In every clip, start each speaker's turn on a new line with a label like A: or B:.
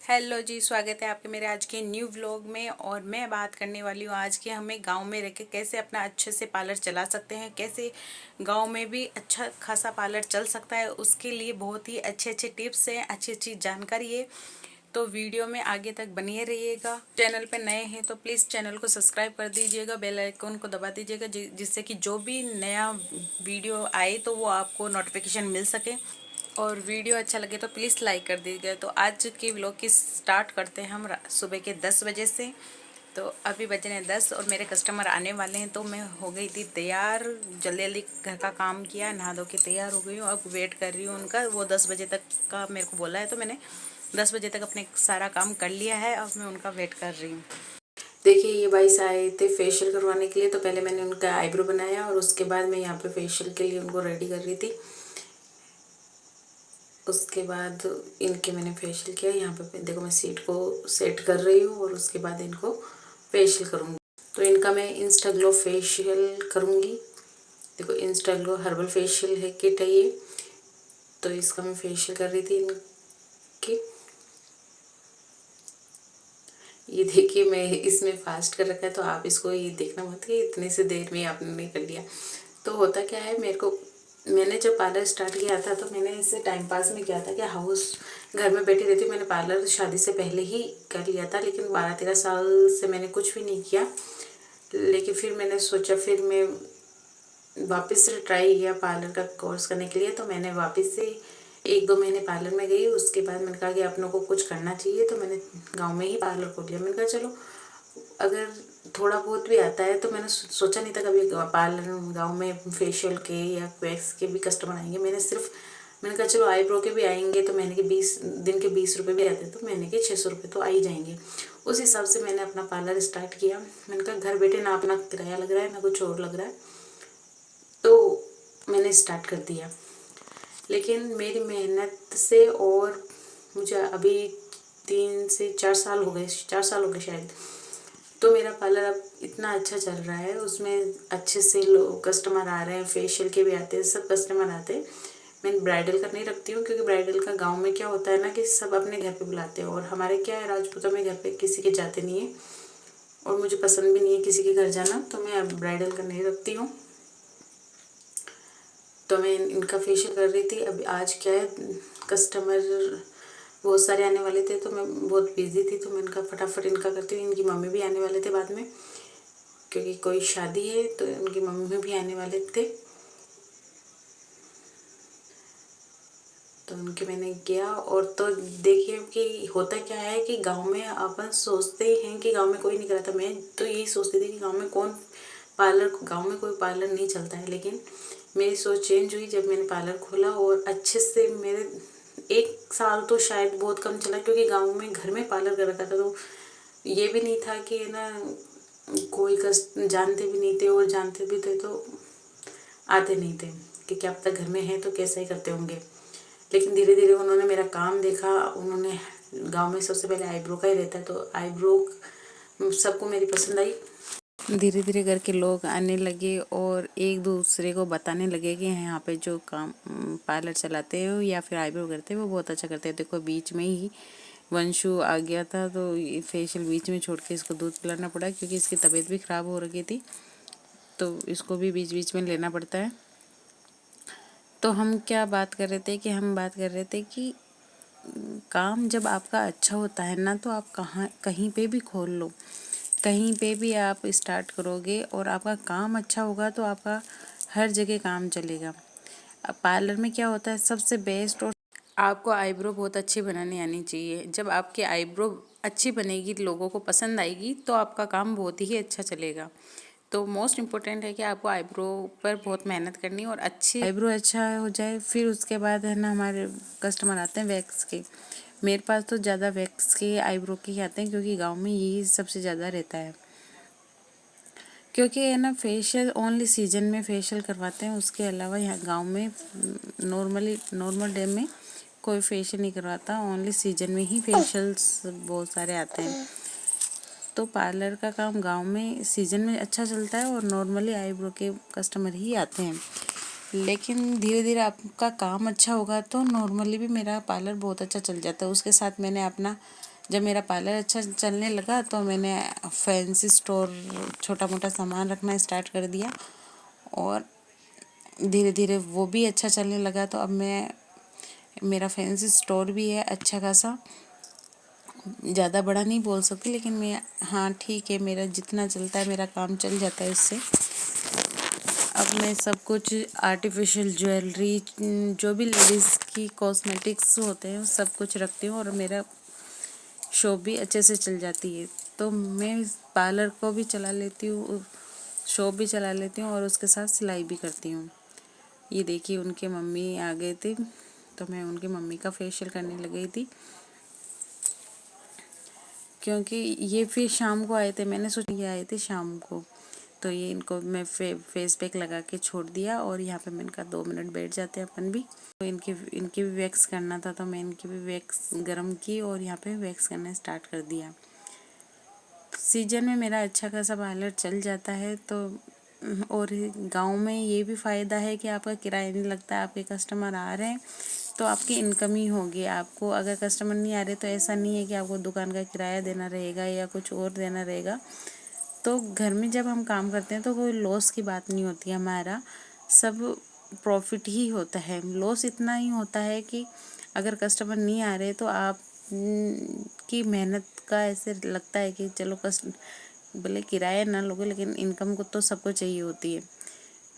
A: Hello जी, स्वागत है आपके मेरे आज के न्यू व्लॉग में। और मैं बात करने वाली हूँ आज के हमें गांव में रह के कैसे अपना अच्छे से पार्लर चला सकते हैं, कैसे गांव में भी अच्छा खासा पार्लर चल सकता है। उसके लिए बहुत ही अच्छे अच्छे टिप्स हैं, अच्छी अच्छी जानकारी है। तो वीडियो में आगे तक बनिए रहिएगा। चैनल पे नए हैं तो प्लीज़ चैनल को सब्सक्राइब कर दीजिएगा, बेल आइकन को दबा दीजिएगा, जिससे कि जो भी नया वीडियो आए तो वो आपको नोटिफिकेशन मिल सके। और वीडियो अच्छा लगे तो प्लीज़ लाइक कर दीजिएगा। तो आज के व्लॉग की स्टार्ट करते हैं हम सुबह के 10 बजे से। तो अभी बजे हैं 10 और मेरे कस्टमर आने वाले हैं, तो मैं हो गई थी तैयार, जल्दी जल्दी घर का काम किया, नहा धो के तैयार हो गई हूँ। अब वेट कर रही हूँ उनका। वो 10 बजे तक का मेरे को बोला है, तो मैंने 10 बजे तक अपने सारा काम कर लिया है। अब मैं उनका वेट कर रही हूँ। देखिए, ये भाई आए थे फेशियल करवाने के लिए। तो पहले मैंने उनका आईब्रो बनाया और उसके बाद मैं यहाँ पे फेशियल के लिए उनको रेडी कर रही थी। उसके बाद इनके मैंने फेशियल किया। यहाँ पे देखो मैं सीट को सेट कर रही हूँ और उसके बाद इनको फेशियल करूँगी। तो इनका मैं इंस्टा ग्लो फेशियल करूँगी। देखो, इंस्टा ग्लो हर्बल फेशियल है, किट है ये। तो इसका मैं फेशियल कर रही थी इनके। ये देखिए, मैं इसमें फास्ट कर रखा है, तो आप इसको ये देखना मत कि इतने से देर में आपने कर लिया। तो होता क्या है, मैंने जब पार्लर स्टार्ट किया था तो मैंने इससे टाइम पास में किया था कि हाउस घर में बैठी रहती हूँ। मैंने पार्लर शादी से पहले ही कर लिया था, लेकिन 12-13 साल से मैंने कुछ भी नहीं किया। लेकिन फिर मैंने सोचा, फिर मैं वापस से ट्राई किया पार्लर का कोर्स करने के लिए। तो मैंने वापस से 1-2 महीने पार्लर में गई। उसके बाद मैंने कहा कि अपनों को कुछ करना चाहिए, तो मैंने गाँव में ही पार्लर खोल लिया। मैंने कहा चलो, अगर थोड़ा बहुत भी आता है, तो मैंने सोचा नहीं था कभी पार्लर गांव में फेशियल के या वैक्स के भी कस्टमर आएंगे। मैंने कहा चलो आईब्रो के भी आएंगे, तो महीने के 20 दिन के 20 रुपये भी आते हैं, तो महीने के 600 रुपये तो आ ही जाएंगे। उस हिसाब से मैंने अपना पार्लर स्टार्ट किया। मैंने कहा घर बैठे ना अपना किराया लग रहा है ना कुछ और लग रहा है, तो मैंने स्टार्ट कर दिया। लेकिन मेरी मेहनत से, और मुझे अभी 3 से 4 साल हो गए, 4 साल हो गए शायद। तो मेरा पार्लर अब इतना अच्छा चल रहा है, उसमें अच्छे से लोग कस्टमर आ रहे हैं, फेशियल के भी आते हैं, सब कस्टमर आते हैं। मैं ब्राइडल का नहीं रखती हूँ, क्योंकि ब्राइडल का गांव में क्या होता है ना कि सब अपने घर पे बुलाते हैं, और हमारे क्या है, राजपूतों में घर पे किसी के जाते नहीं है, और मुझे पसंद भी नहीं है किसी के घर जाना। तो मैं अब ब्राइडल का नहीं रखती हूँ। तो मैं इनका फेशियल कर रही थी। अभी आज क्या है, कस्टमर बहुत सारे आने वाले थे, तो मैं बहुत बिजी थी, तो मैं इनका फटाफट इनका करती हूँ। इनकी मम्मी भी आने वाले थे बाद में, क्योंकि कोई शादी है, तो उनकी मम्मी भी आने वाले थे। तो उनके मैंने किया। और तो देखिए कि होता क्या है कि गांव में अपन सोचते हैं कि गांव में कोई नहीं कराता। मैं तो यही सोचती थी कि गांव में गांव में कोई पार्लर नहीं चलता है। लेकिन मेरी सोच चेंज हुई जब मैंने पार्लर खोला, और अच्छे से मेरे 1 साल तो शायद बहुत कम चला, क्योंकि गाँव में घर में पार्लर कर रखा था। तो ये भी नहीं था कि ना कोई जानते भी नहीं थे, और जानते भी थे तो आते नहीं थे कि क्या पता घर में है तो कैसा ही करते होंगे। लेकिन धीरे धीरे उन्होंने मेरा काम देखा। उन्होंने, गांव में सबसे पहले आईब्रो का ही रहता है, तो आईब्रो सबको मेरी पसंद आई। धीरे धीरे करके लोग आने लगे और एक दूसरे को बताने लगे कि यहाँ पे जो काम पार्लर चलाते हो या फिर आईब्रो करते हैं वो बहुत अच्छा करते हैं। देखो, बीच में ही वंशु आ गया था, तो ये फेशियल बीच में छोड़ के इसको दूध पिलाना पड़ा, क्योंकि इसकी तबीयत भी ख़राब हो रही थी, तो इसको भी बीच बीच में लेना पड़ता है। तो हम क्या बात कर रहे थे कि हम बात कर रहे थे कि काम जब आपका अच्छा होता है ना, तो आप कहीं पे भी खोल लो, कहीं पे भी आप स्टार्ट करोगे और आपका काम अच्छा होगा तो आपका हर जगह काम चलेगा। अब पार्लर में क्या होता है, सबसे बेस्ट, और आपको आईब्रो बहुत अच्छी बनानी आनी चाहिए। जब आपकी आईब्रो अच्छी बनेगी, लोगों को पसंद आएगी, तो आपका काम बहुत ही अच्छा चलेगा। तो मोस्ट इम्पोर्टेंट है कि आपको आईब्रो पर बहुत मेहनत करनी है, और अच्छी आईब्रो अच्छा हो जाए, फिर उसके बाद है ना हमारे कस्टमर आते हैं वैक्स के। मेरे पास तो ज़्यादा वैक्स के आईब्रो के ही आते हैं, क्योंकि गांव में यही सबसे ज़्यादा रहता है। क्योंकि है ना, फेशियल ओनली सीजन में फेशियल करवाते हैं, उसके अलावा यहाँ गांव में नॉर्मल डे में कोई फेशियल नहीं करवाता। ओनली सीजन में ही फेशियल्स बहुत सारे आते हैं। तो पार्लर का काम गांव में सीजन में अच्छा चलता है, और नॉर्मली आईब्रो के कस्टमर ही आते हैं। लेकिन धीरे धीरे आपका काम अच्छा होगा तो नॉर्मली भी मेरा पार्लर बहुत अच्छा चल जाता है। उसके साथ मैंने अपना जब मेरा पार्लर अच्छा चलने लगा तो मैंने फैंसी स्टोर छोटा मोटा सामान रखना स्टार्ट कर दिया और धीरे धीरे वो भी अच्छा चलने लगा। तो अब मेरा फैंसी स्टोर भी है अच्छा खासा, ज़्यादा बड़ा नहीं बोल सकती लेकिन मैं, हाँ ठीक है, मेरा जितना चलता है मेरा काम चल जाता है उससे। अब मैं सब कुछ आर्टिफिशियल ज्वेलरी, जो भी लेडीज़ की कॉस्मेटिक्स होते हैं सब कुछ रखती हूँ और मेरा शॉप भी अच्छे से चल जाती है। तो मैं पार्लर को भी चला लेती हूँ, शॉप भी चला लेती हूँ और उसके साथ सिलाई भी करती हूँ। ये देखिए उनके मम्मी आ गए थे तो मैं उनकी मम्मी का फेशियल करने लग गई थी, क्योंकि ये फिर शाम को आए थे। मैंने सोचा ये आए थे शाम को, तो ये इनको मैं फेस पैक लगा के छोड़ दिया और यहाँ पे मैंने कहा 2 मिनट बैठ जाते हैं अपन भी। तो इनकी भी वैक्स करना था तो मैं इनकी भी वैक्स गरम की और यहाँ पे वैक्स करना स्टार्ट कर दिया। सीजन में मेरा अच्छा खासा पार्लर चल जाता है। तो और गांव में ये भी फ़ायदा है कि आपका किराया नहीं लगता है, आपके कस्टमर आ रहे हैं तो आपकी इनकम ही होगी। आपको अगर कस्टमर नहीं आ रहे तो ऐसा नहीं है कि आपको दुकान का किराया देना रहेगा या कुछ और देना रहेगा। तो घर में जब हम काम करते हैं तो कोई लॉस की बात नहीं होती है, हमारा सब प्रॉफिट ही होता है। लॉस इतना ही होता है कि अगर कस्टमर नहीं आ रहे तो आप की मेहनत का ऐसे लगता है कि चलो भले किराया ना लोगे लेकिन इनकम को तो सबको चाहिए होती है।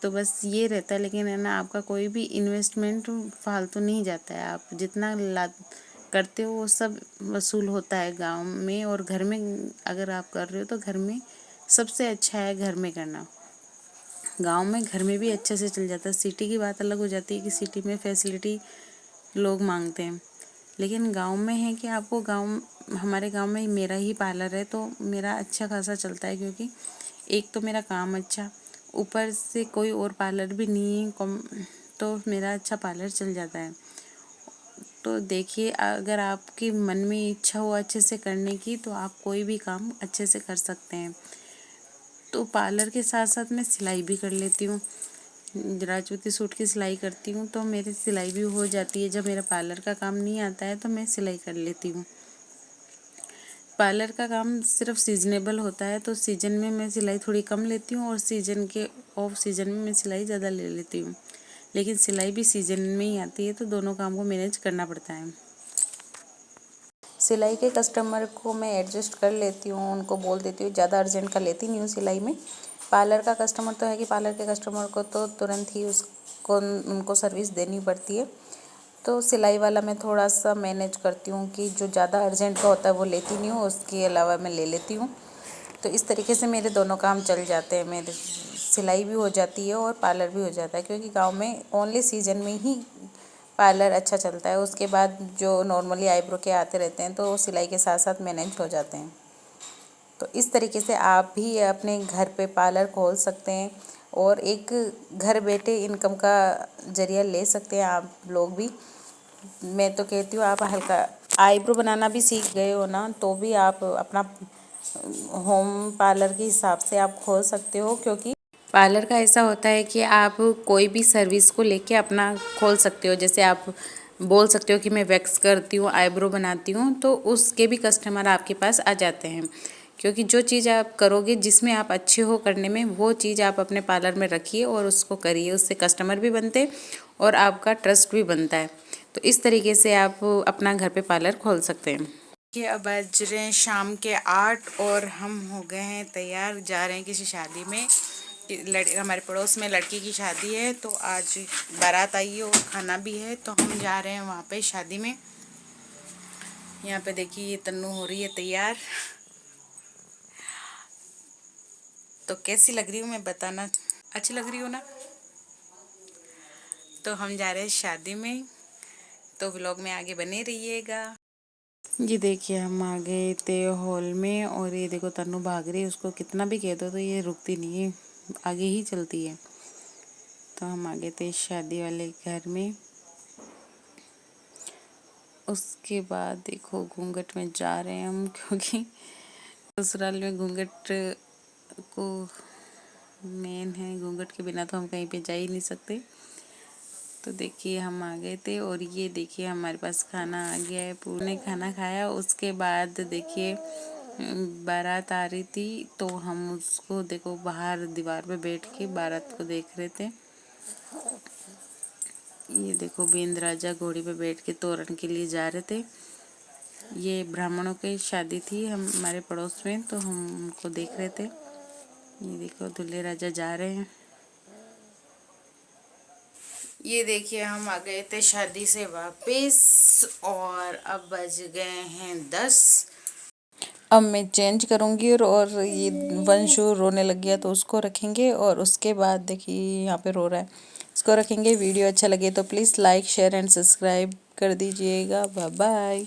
A: तो बस ये रहता है, लेकिन है ना, आपका कोई भी इन्वेस्टमेंट फालतू नहीं जाता है। आप जितना ला करते हो वो सब वसूल होता है गांव में। और घर में अगर आप कर रहे हो तो घर में सबसे अच्छा है घर में करना। गांव में घर में भी अच्छे से चल जाता है। सिटी की बात अलग हो जाती है कि सिटी में फैसिलिटी लोग मांगते हैं, लेकिन गांव में है कि आपको हमारे गांव में मेरा ही पार्लर है तो मेरा अच्छा खासा चलता है, क्योंकि एक तो मेरा काम अच्छा, ऊपर से कोई और पार्लर भी नहीं है तो मेरा अच्छा पार्लर चल जाता है। तो देखिए, अगर आपकी मन में इच्छा हो अच्छे से करने की तो आप कोई भी काम अच्छे से कर सकते हैं। तो पार्लर के साथ साथ मैं सिलाई भी कर लेती हूँ, राजपूती सूट की सिलाई करती हूँ तो मेरी सिलाई भी हो जाती है। जब मेरा पार्लर का काम नहीं आता है तो मैं सिलाई कर लेती हूँ। पार्लर का काम सिर्फ सीजनेबल होता है, तो सीजन में मैं सिलाई थोड़ी कम लेती हूँ और सीजन के ऑफ सीजन में मैं सिलाई ज़्यादा ले लेती हूँ। लेकिन सिलाई भी सीजन में ही आती है तो दोनों काम को मैनेज करना पड़ता है। सिलाई के कस्टमर को मैं एडजस्ट कर लेती हूँ, उनको बोल देती हूँ, ज़्यादा अर्जेंट का लेती नहीं हूँ सिलाई में। पार्लर का कस्टमर तो है कि पार्लर के कस्टमर को तो तुरंत ही उनको सर्विस देनी पड़ती है। तो सिलाई वाला मैं थोड़ा सा मैनेज करती हूँ कि जो ज़्यादा अर्जेंट का होता है वो लेती नहीं हूँ, उसके अलावा मैं ले लेती हूँ। तो इस तरीके से मेरे दोनों काम चल जाते हैं, मेरे सिलाई भी हो जाती है और पार्लर भी हो जाता है, क्योंकि गांव में ओनली सीजन में ही पार्लर अच्छा चलता है। उसके बाद जो नॉर्मली आईब्रो के आते रहते हैं तो सिलाई के साथ साथ मैनेज हो जाते हैं। तो इस तरीके से आप भी अपने घर पे पार्लर खोल सकते हैं और एक घर बैठे इनकम का ज़रिया ले सकते हैं आप लोग भी। मैं तो कहती हूँ आप हल्का आईब्रो बनाना भी सीख गए हो ना तो भी आप अपना होम पार्लर के हिसाब से आप खोल सकते हो, क्योंकि पार्लर का ऐसा होता है कि आप कोई भी सर्विस को लेके अपना खोल सकते हो। जैसे आप बोल सकते हो कि मैं वैक्स करती हूँ, आईब्रो बनाती हूँ, तो उसके भी कस्टमर आपके पास आ जाते हैं। क्योंकि जो चीज़ आप करोगे जिसमें आप अच्छे हो करने में, वो चीज़ आप अपने पार्लर में रखिए और उसको करिए, उससे कस्टमर भी बनते और आपका ट्रस्ट भी बनता है। तो इस तरीके से आप अपना घर पे पार्लर खोल सकते हैं। कि अब बज रहे हैं शाम के 8 और हम हो गए हैं तैयार, जा रहे हैं किसी शादी में। हमारे पड़ोस में लड़की की शादी है तो आज बारात आई है और खाना भी है, तो हम जा रहे हैं वहाँ पे शादी में। यहाँ पे देखिए ये तन्नू हो रही है तैयार। तो कैसी लग रही हूँ मैं बताना, अच्छी लग रही हो ना। तो हम जा रहे हैं शादी में, तो व्लॉग में आगे बने रहिएगा। ये देखिए हम आ गए थे हॉल में और ये देखो तन्नू भाग रही है, उसको कितना भी कह दो तो ये रुकती नहीं है, आगे ही चलती है। तो हम आ गए थे शादी वाले घर में। उसके बाद देखो घूंघट में जा रहे हैं हम, क्योंकि ससुराल में घूंघट को मेन है, घूंघट के बिना तो हम कहीं पे जा ही नहीं सकते। तो देखिए हम आ गए थे और ये देखिए हमारे पास खाना आ गया है। पूरे खाना खाया, उसके बाद देखिए बारात आ रही थी तो हम उसको देखो बाहर दीवार पे बैठ के बारात को देख रहे थे। ये देखो बेंद राजा घोड़ी पे बैठ के तोरण के लिए जा रहे थे। ये ब्राह्मणों की शादी थी हमारे पड़ोस में, तो हम उनको देख रहे थे। ये देखो दूल्हे राजा जा रहे हैं। ये देखिए हम आ गए थे शादी से वापस और अब बज गए हैं 10। अब मैं चेंज करूँगी और ये वंशु रोने लग गया तो उसको रखेंगे और उसके बाद देखिए यहाँ पे रो रहा है, इसको रखेंगे। वीडियो अच्छा लगे तो please like share and subscribe कर दीजिएगा। Bye bye.